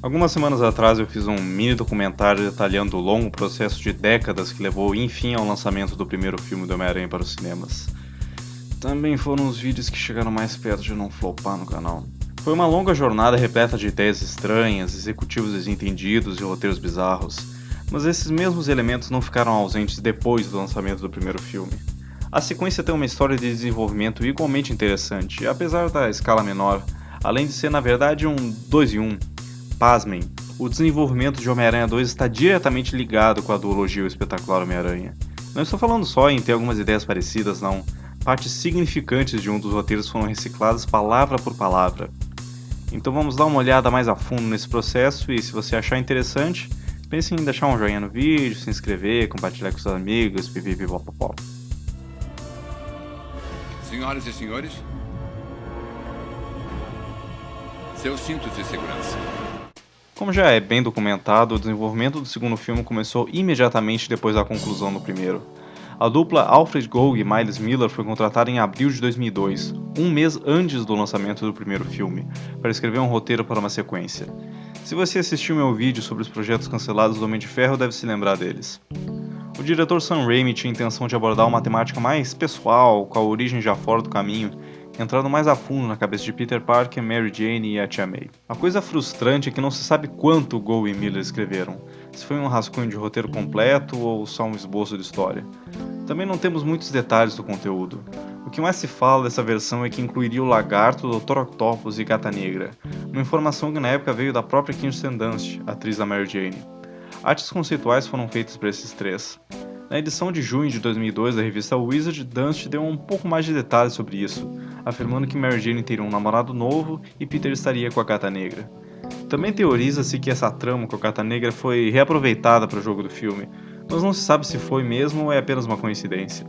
Algumas semanas atrás eu fiz um mini documentário detalhando o longo processo de décadas que levou enfim ao lançamento do primeiro filme do Homem-Aranha para os cinemas. Também foram os vídeos que chegaram mais perto de não flopar no canal. Foi uma longa jornada repleta de ideias estranhas, executivos desentendidos e roteiros bizarros, mas esses mesmos elementos não ficaram ausentes depois do lançamento do primeiro filme. A sequência tem uma história de desenvolvimento igualmente interessante, apesar da escala menor, além de ser na verdade um 2 em 1. Pasmem, o desenvolvimento de Homem-Aranha 2 está diretamente ligado com a duologia O Espetacular Homem-Aranha. Não estou falando só em ter algumas ideias parecidas, não. Partes significantes de um dos roteiros foram recicladas palavra por palavra. Então vamos dar uma olhada mais a fundo nesse processo e se você achar interessante, pense em deixar um joinha no vídeo, se inscrever, compartilhar com seus amigos, pipipipopopó. Senhoras e senhores, seus cintos de segurança. Como já é bem documentado, o desenvolvimento do segundo filme começou imediatamente depois da conclusão do primeiro. A dupla Alfred Gough e Miles Miller foi contratada em abril de 2002, um mês antes do lançamento do primeiro filme, para escrever um roteiro para uma sequência. Se você assistiu meu vídeo sobre os projetos cancelados do Homem de Ferro, deve se lembrar deles. O diretor Sam Raimi tinha a intenção de abordar uma temática mais pessoal, com a origem já fora do caminho, entrando mais a fundo na cabeça de Peter Parker, Mary Jane e a Tia May. A coisa frustrante é que não se sabe quanto Gough e Miller escreveram, se foi um rascunho de roteiro completo ou só um esboço de história. Também não temos muitos detalhes do conteúdo. O que mais se fala dessa versão é que incluiria o Lagarto, Dr. Octopus e Gata Negra, uma informação que na época veio da própria Kirsten Dunst, atriz da Mary Jane. Artes conceituais foram feitas para esses três. Na edição de junho de 2002 da revista Wizard, Dunst deu um pouco mais de detalhes sobre isso, afirmando que Mary Jane teria um namorado novo e Peter estaria com a Gata Negra. Também teoriza-se que essa trama com a Gata Negra foi reaproveitada para o jogo do filme, mas não se sabe se foi mesmo ou é apenas uma coincidência.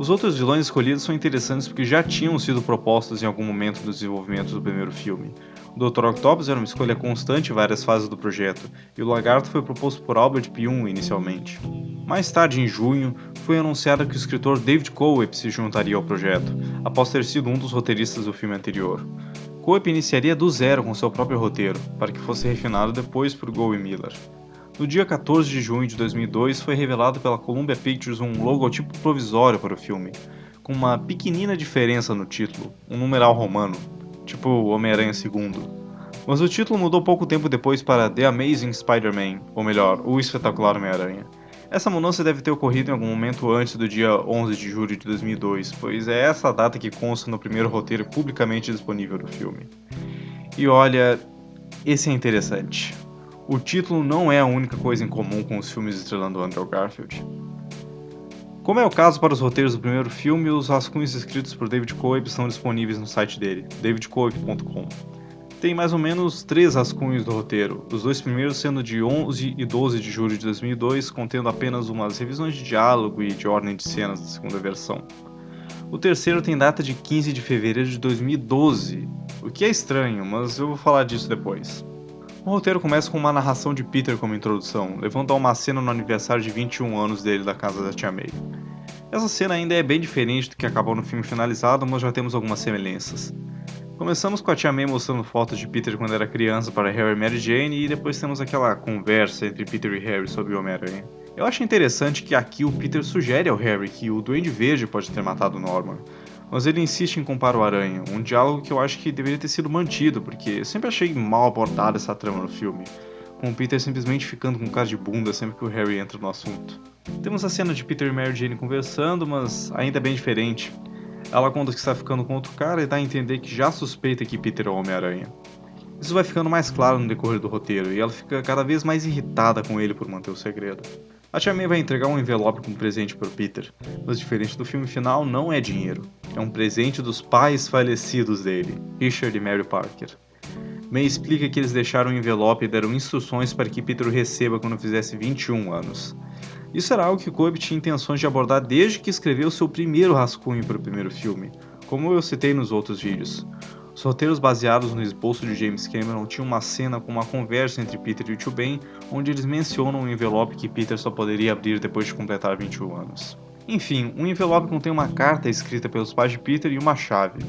Os outros vilões escolhidos são interessantes porque já tinham sido propostos em algum momento do desenvolvimento do primeiro filme. O Dr. Octopus era uma escolha constante em várias fases do projeto, e o Lagarto foi proposto por Albert Pyun inicialmente. Mais tarde, em junho, foi anunciado que o escritor David Coep se juntaria ao projeto, após ter sido um dos roteiristas do filme anterior. Coep iniciaria do zero com seu próprio roteiro, para que fosse refinado depois por Gough e Miller. No dia 14 de junho de 2002 foi revelado pela Columbia Pictures um logotipo provisório para o filme, com uma pequenina diferença no título, um numeral romano, tipo Homem-Aranha II. Mas o título mudou pouco tempo depois para The Amazing Spider-Man, ou melhor, O Espetacular Homem-Aranha. Essa mudança deve ter ocorrido em algum momento antes do dia 11 de julho de 2002, pois é essa data que consta no primeiro roteiro publicamente disponível do filme. E olha, esse é interessante. O título não é a única coisa em comum com os filmes estrelando Andrew Garfield. Como é o caso para os roteiros do primeiro filme, os rascunhos escritos por David Coeb estão disponíveis no site dele, davidcoeb.com. Tem mais ou menos 3 rascunhos do roteiro, os 2 primeiros sendo de 11 e 12 de julho de 2002, contendo apenas umas revisões de diálogo e de ordem de cenas da segunda versão. O terceiro tem data de 15 de fevereiro de 2012, o que é estranho, mas eu vou falar disso depois. O roteiro começa com uma narração de Peter como introdução, levando a uma cena no aniversário de 21 anos dele da casa da Tia May. Essa cena ainda é bem diferente do que acabou no filme finalizado, mas já temos algumas semelhanças. Começamos com a Tia May mostrando fotos de Peter quando era criança para Harry e Mary Jane, e depois temos aquela conversa entre Peter e Harry sobre o Homem-Aranha. Eu acho interessante que aqui o Peter sugere ao Harry que o Duende Verde pode ter matado Norman, mas ele insiste em culpar o Aranha, um diálogo que eu acho que deveria ter sido mantido, porque sempre achei mal abordada essa trama no filme, com o Peter simplesmente ficando com cara de bunda sempre que o Harry entra no assunto. Temos a cena de Peter e Mary Jane conversando, mas ainda bem diferente. Ela conta que está ficando com outro cara e dá a entender que já suspeita que Peter é o Homem-Aranha. Isso vai ficando mais claro no decorrer do roteiro, e ela fica cada vez mais irritada com ele por manter o segredo. A Tia May vai entregar um envelope com um presente para o Peter, mas diferente do filme final, não é dinheiro. É um presente dos pais falecidos dele, Richard e Mary Parker. May explica que eles deixaram o envelope e deram instruções para que Peter o receba quando fizesse 21 anos. Isso era algo que Coeb tinha intenções de abordar desde que escreveu seu primeiro rascunho para o primeiro filme, como eu citei nos outros vídeos. Os roteiros baseados no esboço de James Cameron tinham uma cena com uma conversa entre Peter e o Tio Ben, onde eles mencionam um envelope que Peter só poderia abrir depois de completar 21 anos. Enfim, um envelope contém uma carta escrita pelos pais de Peter e uma chave.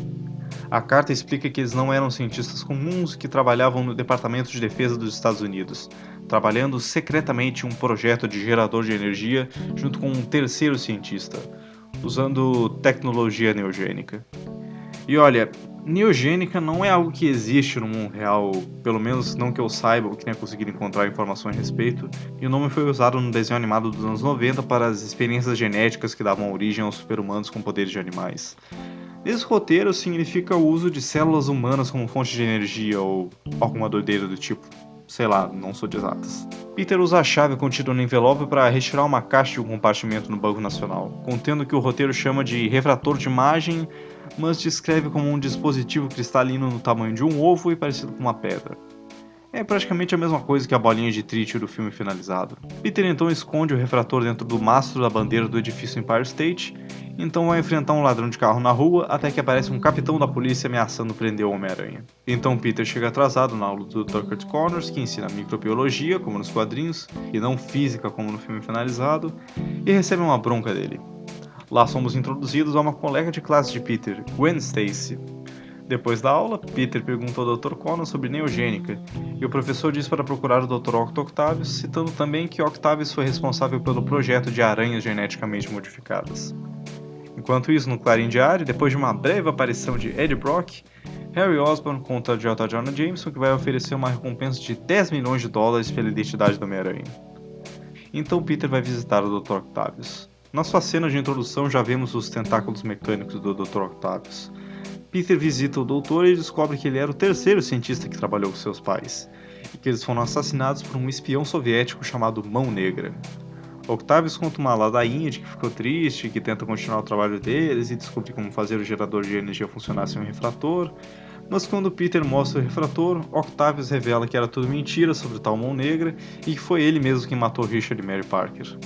A carta explica que eles não eram cientistas comuns que trabalhavam no Departamento de Defesa dos Estados Unidos, trabalhando secretamente em um projeto de gerador de energia junto com um terceiro cientista, usando tecnologia neogênica. E olha, neogênica não é algo que existe no mundo real, pelo menos não que eu saiba ou que tenha conseguido encontrar informações a respeito, e o nome foi usado no desenho animado dos anos 90 para as experiências genéticas que davam origem aos super-humanos com poderes de animais. Nesse roteiro significa o uso de células humanas como fonte de energia ou alguma doideira do tipo. Sei lá, não sou de exatas. Peter usa a chave contida no envelope para retirar uma caixa de um compartimento no Banco Nacional, contendo o que o roteiro chama de refrator de imagem, mas descreve como um dispositivo cristalino no tamanho de um ovo e parecido com uma pedra. É praticamente a mesma coisa que a bolinha de trítio do filme finalizado. Peter então esconde o refrator dentro do mastro da bandeira do edifício Empire State, então vai enfrentar um ladrão de carro na rua até que aparece um capitão da polícia ameaçando prender o Homem-Aranha. Então Peter chega atrasado na aula do Dr. Connors, que ensina microbiologia, como nos quadrinhos, e não física, como no filme finalizado, e recebe uma bronca dele. Lá somos introduzidos a uma colega de classe de Peter, Gwen Stacy. Depois da aula, Peter pergunta ao Dr. Connors sobre neogênica, e o professor diz para procurar o Dr. Octavius, citando também que Octavius foi responsável pelo projeto de aranhas geneticamente modificadas. Enquanto isso, no Clarim Diário, depois de uma breve aparição de Eddie Brock, Harry Osborn conta a J. Jonah Jameson que vai oferecer uma recompensa de $10 milhões pela identidade do Homem-Aranha. Então Peter vai visitar o Dr. Octavius. Na sua cena de introdução já vemos os tentáculos mecânicos do Dr. Octavius. Peter visita o doutor e descobre que ele era o terceiro cientista que trabalhou com seus pais, e que eles foram assassinados por um espião soviético chamado Mão Negra. Octavius conta uma ladainha de que ficou triste, que tenta continuar o trabalho deles e descobre como fazer o gerador de energia funcionar sem um refrator, mas quando Peter mostra o refrator, Octavius revela que era tudo mentira sobre o tal Mão Negra e que foi ele mesmo quem matou Richard e Mary Parker.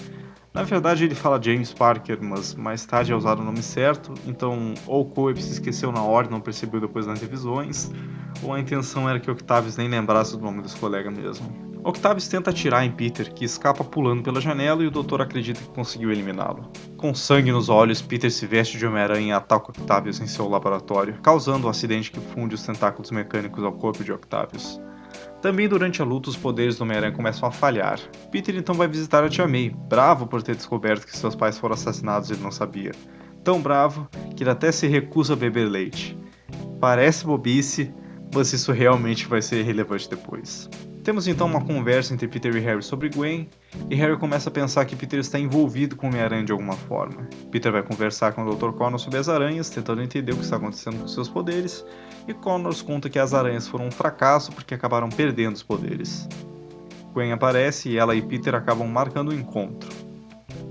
Na verdade ele fala James Parker, mas mais tarde é usado o nome certo, então ou Coeb se esqueceu na hora e não percebeu depois nas revisões, ou a intenção era que Octavius nem lembrasse do nome dos colegas mesmo. Octavius tenta atirar em Peter, que escapa pulando pela janela e o doutor acredita que conseguiu eliminá-lo. Com sangue nos olhos, Peter se veste de Homem-Aranha e ataca Octavius em seu laboratório, causando um acidente que funde os tentáculos mecânicos ao corpo de Octavius. Também durante a luta, os poderes do Homem-Aranha começam a falhar. Peter então vai visitar a Tia May, bravo por ter descoberto que seus pais foram assassinados e ele não sabia. Tão bravo que ele até se recusa a beber leite. Parece bobice, mas isso realmente vai ser relevante depois. Temos então uma conversa entre Peter e Harry sobre Gwen, e Harry começa a pensar que Peter está envolvido com o Homem-Aranha de alguma forma. Peter vai conversar com o Dr. Connors sobre as aranhas, tentando entender o que está acontecendo com seus poderes, e Connors conta que as aranhas foram um fracasso porque acabaram perdendo os poderes. Gwen aparece e ela e Peter acabam marcando um encontro.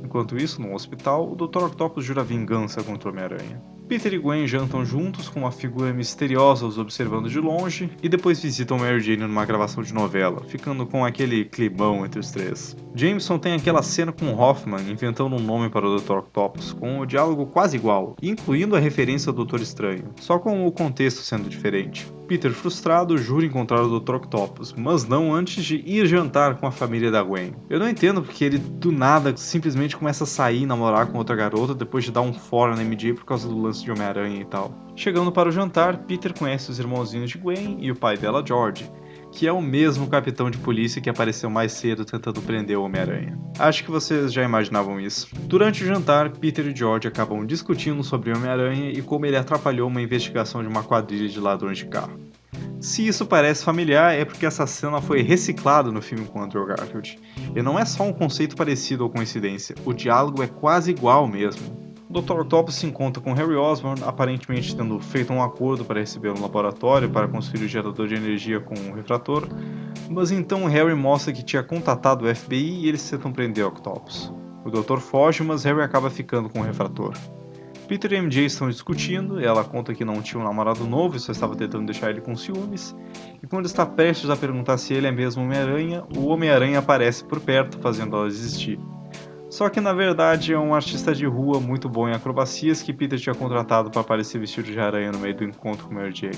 Enquanto isso, no hospital, o Dr. Octopus jura vingança contra o Homem-Aranha. Peter e Gwen jantam juntos com uma figura misteriosa os observando de longe e depois visitam Mary Jane numa gravação de novela, ficando com aquele climão entre os três. Jameson tem aquela cena com Hoffman inventando um nome para o Dr. Octopus, com o diálogo quase igual, incluindo a referência ao Doutor Estranho, só com o contexto sendo diferente. Peter, frustrado, jura encontrar o Dr. Octopus, mas não antes de ir jantar com a família da Gwen. Eu não entendo porque ele do nada simplesmente começa a sair e namorar com outra garota depois de dar um fora na MJ por causa do lance de Homem-Aranha e tal. Chegando para o jantar, Peter conhece os irmãozinhos de Gwen e o pai dela, George, que é o mesmo capitão de polícia que apareceu mais cedo tentando prender o Homem-Aranha. Acho que vocês já imaginavam isso. Durante o jantar, Peter e George acabam discutindo sobre o Homem-Aranha e como ele atrapalhou uma investigação de uma quadrilha de ladrões de carro. Se isso parece familiar, é porque essa cena foi reciclada no filme com Andrew Garfield. E não é só um conceito parecido ou coincidência, o diálogo é quase igual mesmo. O Dr. Octopus se encontra com Harry Osborn, aparentemente tendo feito um acordo para recebê-lo no laboratório para construir o gerador de energia com um refrator, mas então Harry mostra que tinha contatado o FBI e eles tentam prender o Octopus. O Dr. foge, mas Harry acaba ficando com o refrator. Peter e MJ estão discutindo, e ela conta que não tinha um namorado novo e só estava tentando deixar ele com ciúmes, e quando está prestes a perguntar se ele é mesmo Homem-Aranha, o Homem-Aranha aparece por perto, fazendo ela desistir. Só que na verdade é um artista de rua muito bom em acrobacias que Peter tinha contratado para aparecer vestido de aranha no meio do encontro com Mary Jane.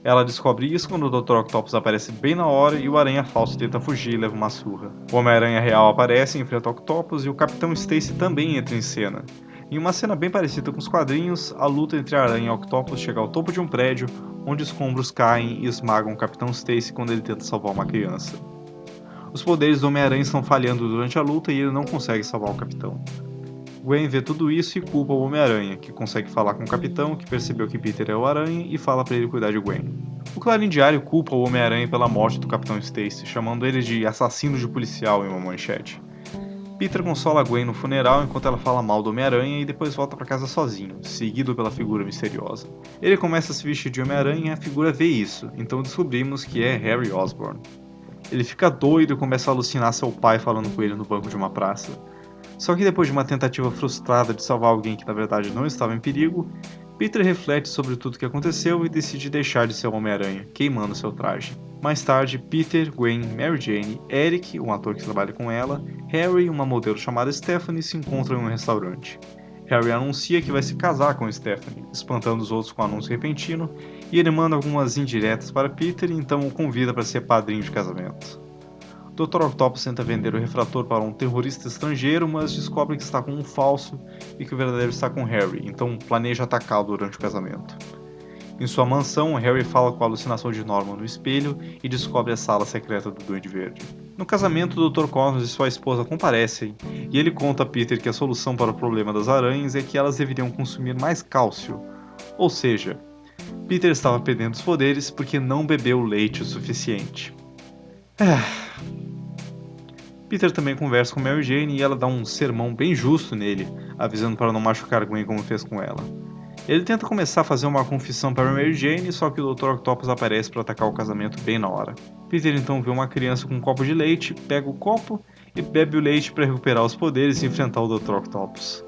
Ela descobre isso quando o Dr. Octopus aparece bem na hora e o aranha falso tenta fugir e leva uma surra. O Homem-Aranha real aparece, enfrenta o Octopus e o Capitão Stacy também entra em cena. Em uma cena bem parecida com os quadrinhos, a luta entre a Aranha e o Octopus chega ao topo de um prédio, onde escombros caem e esmagam o Capitão Stacy quando ele tenta salvar uma criança. Os poderes do Homem-Aranha estão falhando durante a luta e ele não consegue salvar o Capitão. Gwen vê tudo isso e culpa o Homem-Aranha, que consegue falar com o Capitão, que percebeu que Peter é o Aranha e fala para ele cuidar de Gwen. O Clarim Diário culpa o Homem-Aranha pela morte do Capitão Stacy, chamando ele de assassino de policial em uma manchete. Peter consola Gwen no funeral enquanto ela fala mal do Homem-Aranha e depois volta para casa sozinho, seguido pela figura misteriosa. Ele começa a se vestir de Homem-Aranha e a figura vê isso, então descobrimos que é Harry Osborn. Ele fica doido e começa a alucinar seu pai falando com ele no banco de uma praça. Só que depois de uma tentativa frustrada de salvar alguém que na verdade não estava em perigo, Peter reflete sobre tudo o que aconteceu e decide deixar de ser o Homem-Aranha, queimando seu traje. Mais tarde, Peter, Gwen, Mary Jane, Eric, um ator que trabalha com ela, Harry e uma modelo chamada Stephanie se encontram em um restaurante. Harry anuncia que vai se casar com Stephanie, espantando os outros com um anúncio repentino, e ele manda algumas indiretas para Peter e então o convida para ser padrinho de casamento. Dr. Octopus tenta vender o refrator para um terrorista estrangeiro, mas descobre que está com um falso e que o verdadeiro está com Harry, então planeja atacá-lo durante o casamento. Em sua mansão, Harry fala com a alucinação de Norman no espelho e descobre a sala secreta do Duende Verde. No casamento, o Dr. Connors e sua esposa comparecem, e ele conta a Peter que a solução para o problema das aranhas é que elas deveriam consumir mais cálcio. Ou seja, Peter estava perdendo os poderes porque não bebeu leite o suficiente. Peter também conversa com Mary Jane e ela dá um sermão bem justo nele, avisando para não machucar Gwen como fez com ela. Ele tenta começar a fazer uma confissão para Mary Jane, só que o Dr. Octopus aparece para atacar o casamento bem na hora. Peter então vê uma criança com um copo de leite, pega o copo e bebe o leite para recuperar os poderes e enfrentar o Dr. Octopus.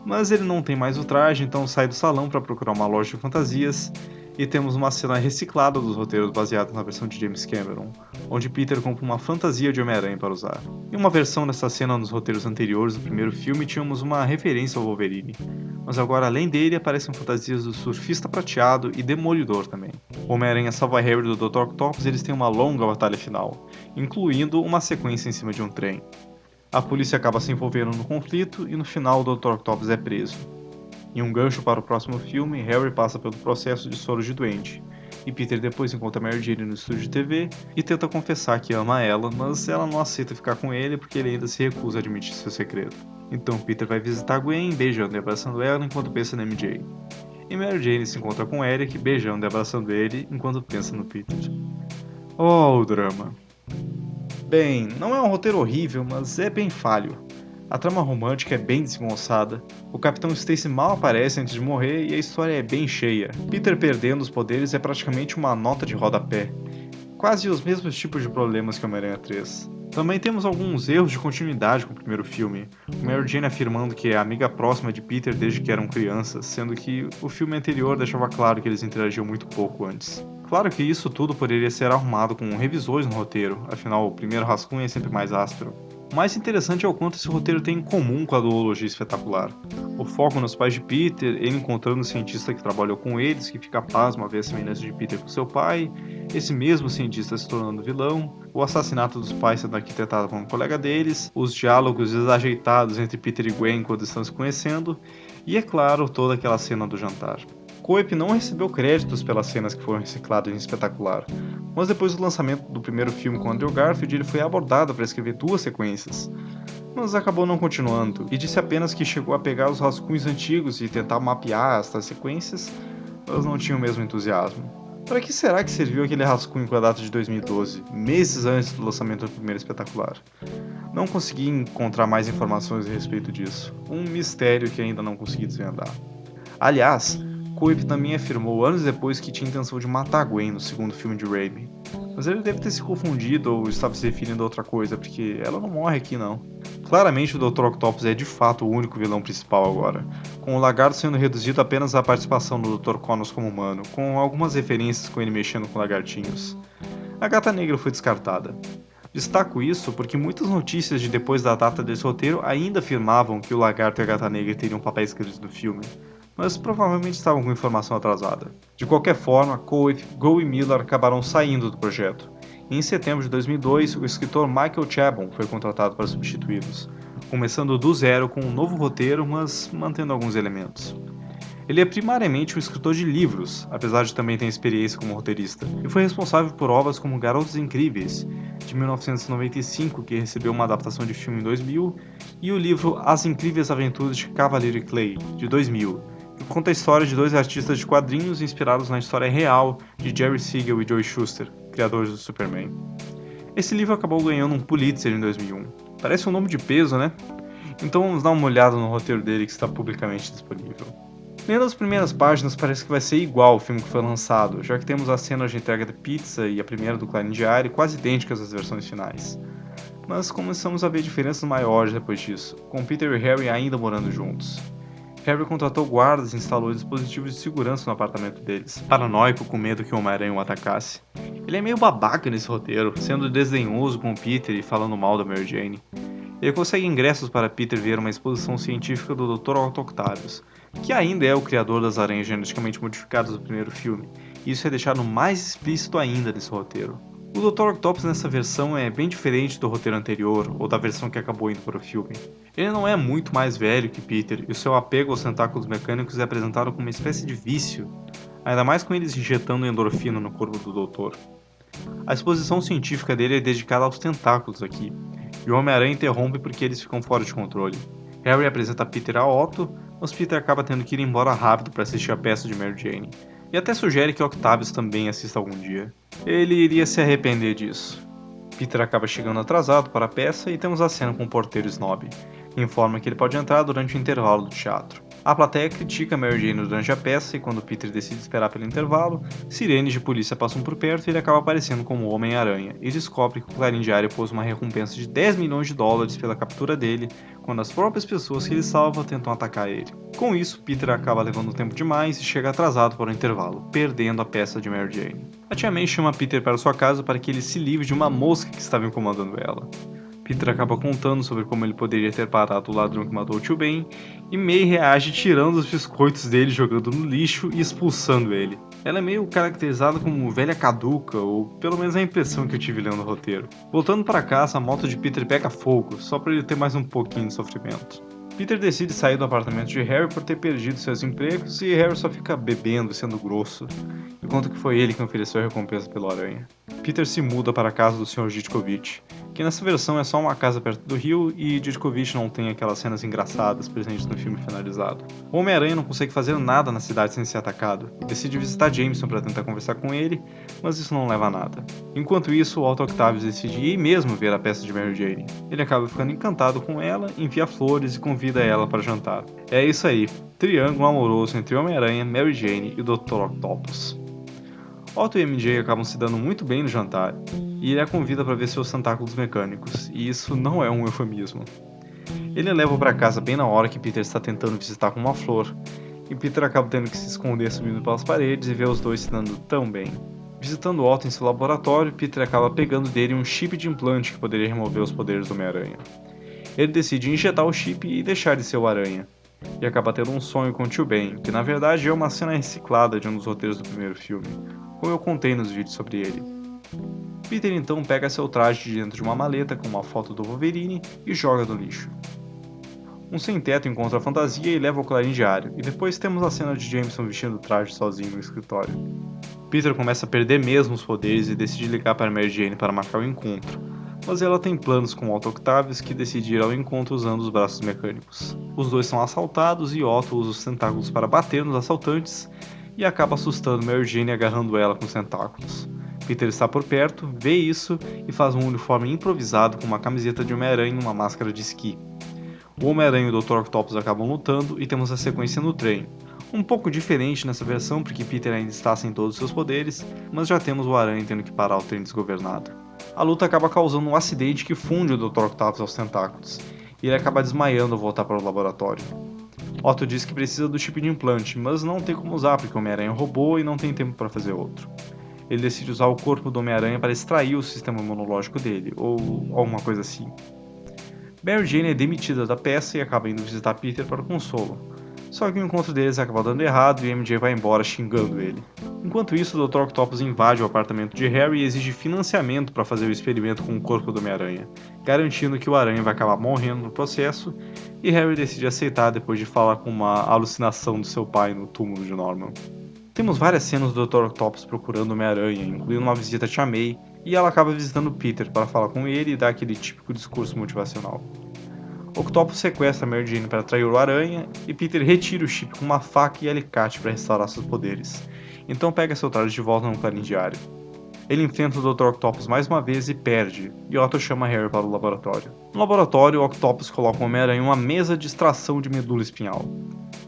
Mas ele não tem mais o traje, então sai do salão para procurar uma loja de fantasias, e temos uma cena reciclada dos roteiros baseados na versão de James Cameron, onde Peter compra uma fantasia de Homem-Aranha para usar. Em uma versão dessa cena nos roteiros anteriores do primeiro filme tínhamos uma referência ao Wolverine, mas agora além dele aparecem fantasias do Surfista Prateado e Demolidor também. O Homem-Aranha salva Harry do Dr. Octopus e eles têm uma longa batalha final, incluindo uma sequência em cima de um trem. A polícia acaba se envolvendo no conflito e no final o Dr. Octopus é preso. Em um gancho para o próximo filme, Harry passa pelo processo de soro de doente, e Peter depois encontra Mary Jane no estúdio de TV e tenta confessar que ama ela, mas ela não aceita ficar com ele porque ele ainda se recusa a admitir seu segredo. Então Peter vai visitar Gwen, beijando e abraçando ela enquanto pensa na MJ. E Mary Jane se encontra com Eric, beijando e abraçando ele enquanto pensa no Peter. Oh, o drama. Bem, não é um roteiro horrível, mas é bem falho. A trama romântica é bem desengonçada, o Capitão Stacy mal aparece antes de morrer e a história é bem cheia. Peter perdendo os poderes é praticamente uma nota de rodapé. Quase os mesmos tipos de problemas que Homem-Aranha 3. Também temos alguns erros de continuidade com o primeiro filme, com Mary Jane afirmando que é amiga próxima de Peter desde que eram crianças, sendo que o filme anterior deixava claro que eles interagiam muito pouco antes. Claro que isso tudo poderia ser arrumado com revisões no roteiro, afinal o primeiro rascunho é sempre mais áspero. O mais interessante é o quanto esse roteiro tem em comum com a duologia espetacular. O foco nos pais de Peter, ele encontrando o cientista que trabalhou com eles, que fica pasmo a ver a semelhança de Peter com seu pai, esse mesmo cientista se tornando vilão, o assassinato dos pais sendo arquitetado por um colega deles, os diálogos desajeitados entre Peter e Gwen quando estão se conhecendo, e é claro, toda aquela cena do jantar. Coip não recebeu créditos pelas cenas que foram recicladas em Espetacular, mas depois do lançamento do primeiro filme com Andrew Garfield ele foi abordado para escrever 2 sequências, mas acabou não continuando, e disse apenas que chegou a pegar os rascunhos antigos e tentar mapear estas sequências, mas não tinha o mesmo entusiasmo. Para que será que serviu aquele rascunho com a data de 2012, meses antes do lançamento do primeiro Espetacular? Não consegui encontrar mais informações a respeito disso, um mistério que ainda não consegui desvendar. Aliás, Coip também afirmou anos depois que tinha intenção de matar Gwen no segundo filme de Raimi. Mas ele deve ter se confundido ou estava se referindo a outra coisa, porque ela não morre aqui não. Claramente o Dr. Octopus é de fato o único vilão principal agora, com o Lagarto sendo reduzido apenas à participação do Dr. Connors como humano, com algumas referências com ele mexendo com lagartinhos. A Gata Negra foi descartada. Destaco isso porque muitas notícias de depois da data desse roteiro ainda afirmavam que o Lagarto e a Gata Negra teriam papéis escritos no filme, mas provavelmente estavam com informação atrasada. De qualquer forma, Coip, Gough e Miller acabaram saindo do projeto, e em setembro de 2002 o escritor Michael Chabon foi contratado para substituí-los. começando do zero com um novo roteiro, mas mantendo alguns elementos. Ele é primariamente um escritor de livros, apesar de também ter experiência como roteirista, e foi responsável por obras como Garotos Incríveis, de 1995, que recebeu uma adaptação de filme em 2000, e o livro As Incríveis Aventuras de Cavaleiro Clay, de 2000, que conta a história de dois artistas de quadrinhos inspirados na história real de Jerry Siegel e Joe Shuster, criadores do Superman. Esse livro acabou ganhando um Pulitzer em 2001. Parece um nome de peso, né? Então vamos dar uma olhada no roteiro dele que está publicamente disponível. Lendo as primeiras páginas parece que vai ser igual ao filme que foi lançado, já que temos as cenas de entrega da pizza e a primeira do Clarim Diário quase idênticas às versões finais. Mas começamos a ver diferenças maiores depois disso, com Peter e Harry ainda morando juntos. Harry contratou guardas e instalou dispositivos de segurança no apartamento deles, paranoico com medo que o Homem-Aranha o atacasse. Ele é meio babaca nesse roteiro, sendo desdenhoso com o Peter e falando mal da Mary Jane. Ele consegue ingressos para Peter ver uma exposição científica do Dr. Otto Octavius, que ainda é o criador das aranhas geneticamente modificadas do primeiro filme, e isso é deixado mais explícito ainda nesse roteiro. O Dr. Octopus nessa versão é bem diferente do roteiro anterior, ou da versão que acabou indo para o filme. Ele não é muito mais velho que Peter, e o seu apego aos tentáculos mecânicos é apresentado como uma espécie de vício, ainda mais com eles injetando endorfina no corpo do doutor. A exposição científica dele é dedicada aos tentáculos aqui, e o Homem-Aranha interrompe porque eles ficam fora de controle. Harry apresenta Peter a Otto, mas Peter acaba tendo que ir embora rápido para assistir a peça de Mary Jane, e até sugere que Octavius também assista algum dia. Ele iria se arrepender disso. Peter acaba chegando atrasado para a peça e temos a cena com o porteiro Snob, que informa que ele pode entrar durante o intervalo do teatro. A plateia critica Mary Jane durante a peça e quando Peter decide esperar pelo intervalo, sirenes de polícia passam por perto e ele acaba aparecendo como Homem-Aranha e descobre que o Clarim Diário pôs uma recompensa de $10 milhões pela captura dele, quando as próprias pessoas que ele salva tentam atacar ele. Com isso, Peter acaba levando tempo demais e chega atrasado para o intervalo, perdendo a peça de Mary Jane. A Tia May chama Peter para sua casa para que ele se livre de uma mosca que estava incomodando ela. Peter acaba contando sobre como ele poderia ter parado o ladrão que matou o tio Ben, e May reage tirando os biscoitos dele, jogando no lixo e expulsando ele. Ela é meio caracterizada como velha caduca, ou pelo menos a impressão que eu tive lendo o roteiro. Voltando para casa, a moto de Peter pega fogo, só para ele ter mais um pouquinho de sofrimento. Peter decide sair do apartamento de Harry por ter perdido seus empregos e Harry só fica bebendo e sendo grosso, enquanto que foi ele quem ofereceu a recompensa pelo Aranha. Peter se muda para a casa do Sr. Ditkovich, que nessa versão é só uma casa perto do rio e Ditkovich não tem aquelas cenas engraçadas presentes no filme finalizado. O Homem-Aranha não consegue fazer nada na cidade sem ser atacado e decide visitar Jameson para tentar conversar com ele, mas isso não leva a nada. Enquanto isso, o Otto Octavius decide ir mesmo ver a peça de Mary Jane. Ele acaba ficando encantado com ela, envia flores e convida ela para jantar. É isso aí, triângulo amoroso entre Homem-Aranha, Mary Jane e Dr. Octopus. Otto e MJ acabam se dando muito bem no jantar, e ele a convida para ver seus tentáculos mecânicos, e isso não é um eufemismo. Ele a leva para casa bem na hora que Peter está tentando visitar com uma flor, e Peter acaba tendo que se esconder subindo pelas paredes e ver os dois se dando tão bem. Visitando Otto em seu laboratório, Peter acaba pegando dele um chip de implante que poderia remover os poderes do Homem-Aranha. Ele decide injetar o chip e deixar de ser o Aranha, e acaba tendo um sonho com o Tio Ben, que na verdade é uma cena reciclada de um dos roteiros do primeiro filme, como eu contei nos vídeos sobre ele. Peter então pega seu traje de dentro de uma maleta com uma foto do Wolverine e joga no lixo. Um sem-teto encontra a fantasia e leva ao Clarim Diário, e depois temos a cena de Jameson vestindo o traje sozinho no escritório. Peter começa a perder mesmo os poderes e decide ligar para Mary Jane para marcar o encontro, mas ela tem planos com Otto Octavius que decide ir ao encontro usando os braços mecânicos. Os dois são assaltados e Otto usa os tentáculos para bater nos assaltantes e acaba assustando Mary Jane agarrando ela com os tentáculos. Peter está por perto, vê isso e faz um uniforme improvisado com uma camiseta de Homem-Aranha e uma máscara de esqui. O Homem-Aranha e o Dr. Octopus acabam lutando e temos a sequência no trem. Um pouco diferente nessa versão porque Peter ainda está sem todos os seus poderes, mas já temos o Aranha tendo que parar o trem desgovernado. A luta acaba causando um acidente que funde o Dr. Octopus aos tentáculos, e ele acaba desmaiando ao voltar para o laboratório. Otto diz que precisa do chip de implante, mas não tem como usar porque o Homem-Aranha roubou e não tem tempo para fazer outro. Ele decide usar o corpo do Homem-Aranha para extrair o sistema imunológico dele, ou alguma coisa assim. Mary Jane é demitida da peça e acaba indo visitar Peter para o consolo, Só que o encontro deles acaba dando errado e MJ vai embora xingando ele. Enquanto isso, o Dr. Octopus invade o apartamento de Harry e exige financiamento para fazer o experimento com o corpo do Homem-Aranha, garantindo que o Aranha vai acabar morrendo no processo, e Harry decide aceitar depois de falar com uma alucinação do seu pai no túmulo de Norman. Temos várias cenas do Dr. Octopus procurando o Homem-Aranha, incluindo uma visita a Tia May, e ela acaba visitando Peter para falar com ele e dar aquele típico discurso motivacional. Octopus sequestra Mary Jane para atrair o Aranha, e Peter retira o chip com uma faca e alicate para restaurar seus poderes. Então pega seu traje de volta no Clarim Diário. Ele enfrenta o Dr. Octopus mais uma vez e perde, e Otto chama Harry para o laboratório. No laboratório, o Octopus coloca o Homem-Aranha em uma mesa de extração de medula espinhal.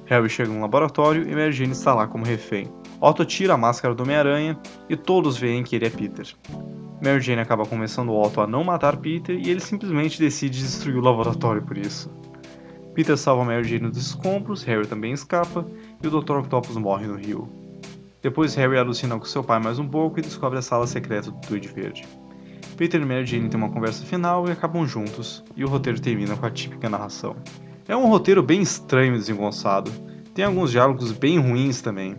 Harry chega no laboratório e Mary Jane está lá como refém. Otto tira a máscara do Homem-Aranha e todos veem que ele é Peter. Mary Jane acaba convencendo Otto a não matar Peter e ele simplesmente decide destruir o laboratório por isso. Peter salva Mary Jane dos escombros, Harry também escapa e o Dr. Octopus morre no rio. Depois Harry alucina com seu pai mais um pouco e descobre a sala secreta do Duende Verde. Peter e Mary Jane têm uma conversa final e acabam juntos, e o roteiro termina com a típica narração. É um roteiro bem estranho e desengonçado, tem alguns diálogos bem ruins também.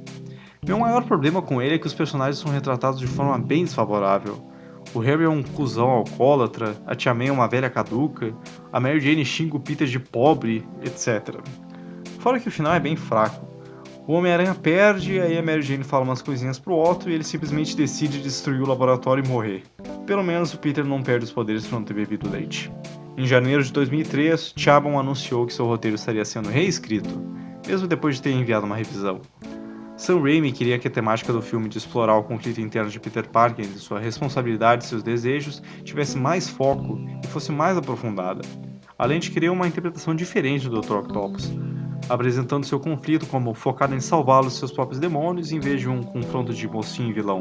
Meu maior problema com ele é que os personagens são retratados de forma bem desfavorável. O Harry é um cuzão alcoólatra, a Tia May é uma velha caduca, a Mary Jane xinga o Peter de pobre, etc. Fora que o final é bem fraco. O Homem-Aranha perde, aí a Mary Jane fala umas coisinhas pro Otto e ele simplesmente decide destruir o laboratório e morrer. Pelo menos o Peter não perde os poderes por não ter bebido leite. Em janeiro de 2003, Chabon anunciou que seu roteiro estaria sendo reescrito, mesmo depois de ter enviado uma revisão. Sam Raimi queria que a temática do filme de explorar o conflito interno de Peter Parker entre sua responsabilidade e seus desejos tivesse mais foco e fosse mais aprofundada, além de querer uma interpretação diferente do Dr. Octopus, apresentando seu conflito como focado em salvá-lo de seus próprios demônios em vez de um confronto de mocinho e vilão,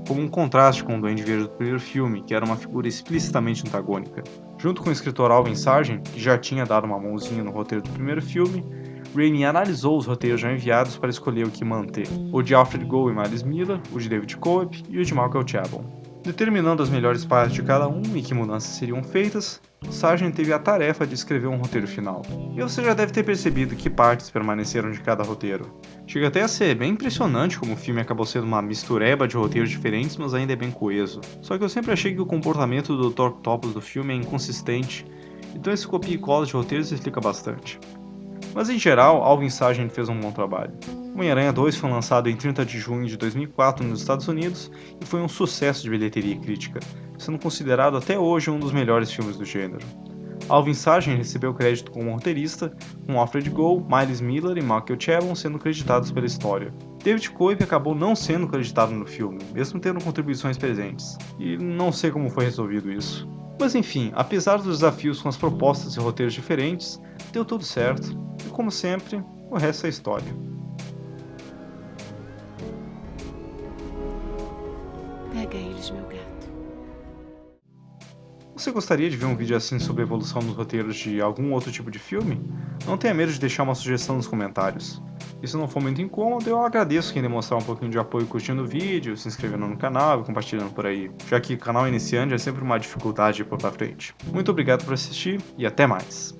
como um contraste com o Duende Verde do primeiro filme, que era uma figura explicitamente antagônica. Junto com o escritor Alvin Sargent, que já tinha dado uma mãozinha no roteiro do primeiro filme, Raimi analisou os roteiros já enviados para escolher o que manter, o de Alfred Gough e Miles Miller, o de David Cope e o de Michael Chabon. Determinando as melhores partes de cada um e que mudanças seriam feitas, Sargent teve a tarefa de escrever um roteiro final. E você já deve ter percebido que partes permaneceram de cada roteiro. Chega até a ser bem impressionante como o filme acabou sendo uma mistureba de roteiros diferentes, mas ainda é bem coeso. Só que eu sempre achei que o comportamento do Dr. Octopus do filme é inconsistente, então esse copia e cola de roteiros explica bastante. Mas em geral, Alvin Sargent fez um bom trabalho. Homem-Aranha 2 foi lançado em 30 de junho de 2004 nos Estados Unidos e foi um sucesso de bilheteria e crítica, sendo considerado até hoje um dos melhores filmes do gênero. Alvin Sargent recebeu crédito como roteirista, com Alfred Gough, Miles Miller e Michael Chabon sendo creditados pela história. David Cope acabou não sendo creditado no filme, mesmo tendo contribuições presentes, e não sei como foi resolvido isso. Mas enfim, apesar dos desafios com as propostas e roteiros diferentes, deu tudo certo, e como sempre, o resto é história. Pega eles, meu gato. Você gostaria de ver um vídeo assim sobre a evolução dos roteiros de algum outro tipo de filme? Não tenha medo de deixar uma sugestão nos comentários. E se não for muito incômodo, eu agradeço quem demonstrar um pouquinho de apoio curtindo o vídeo, se inscrevendo no canal e compartilhando por aí, já que o canal iniciante é sempre uma dificuldade de ir pra frente. Muito obrigado por assistir e até mais!